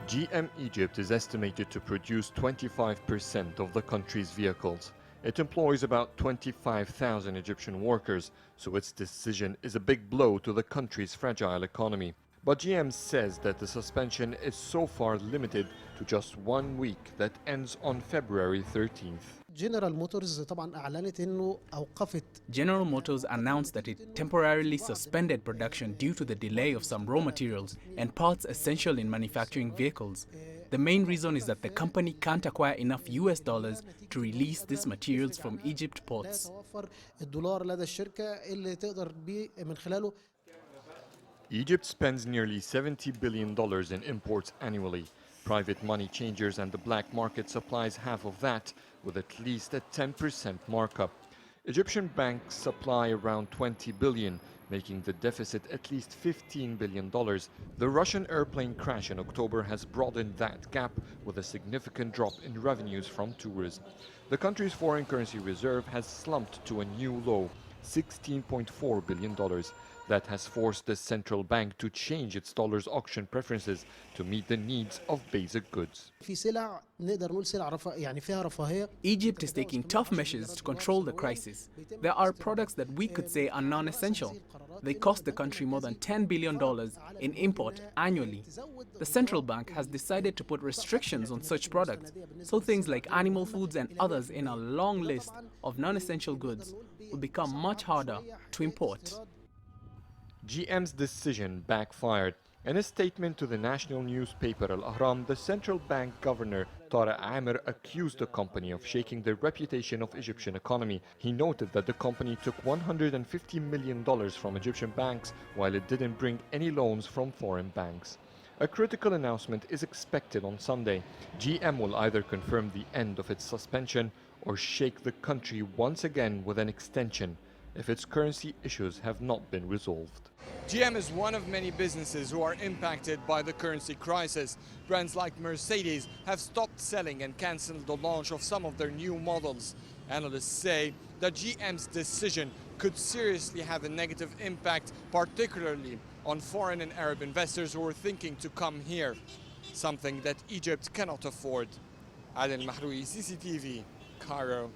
GM Egypt is estimated to produce 25% of the country's vehicles. It employs about 25,000 Egyptian workers, so its decision is a big blow to the country's fragile economy. But GM says that the suspension is so far limited to just 1 week that ends on February 13th. General Motors announced that it temporarily suspended production due to the delay of some raw materials and parts essential in manufacturing vehicles. The main reason is that the company can't acquire enough US dollars to release these materials from Egypt ports. Egypt spends nearly $70 billion in imports annually. Private money changers and the black market supplies half of that, with at least a 10% markup. Egyptian banks supply around $20 billion, making the deficit at least $15 billion. The Russian airplane crash in October has broadened that gap with a significant drop in revenues from tourism. The country's foreign currency reserve has slumped to a new low, $16.4 billion. That has forced the central bank to change its dollar's auction preferences to meet the needs of basic goods. Egypt is taking tough measures to control the crisis. There are products that we could say are non-essential. They cost the country more than $10 billion in import annually. The central bank has decided to put restrictions on such products, so things like animal foods and others in a long list of non-essential goods will become much harder to import. GM's decision backfired. In a statement to the national newspaper Al Ahram, the central bank governor Tariq Amir accused the company of shaking the reputation of Egyptian economy. He noted that the company took $150 million from Egyptian banks while it didn't bring any loans from foreign banks. A critical announcement is expected on Sunday. GM will either confirm the end of its suspension or shake the country once again with an extension if its currency issues have not been resolved. GM is one of many businesses who are impacted by the currency crisis. Brands like Mercedes have stopped selling and cancelled the launch of some of their new models. Analysts say that GM's decision could seriously have a negative impact, particularly on foreign and Arab investors who are thinking to come here, something that Egypt cannot afford. Adel Mahrouky, CCTV, Cairo.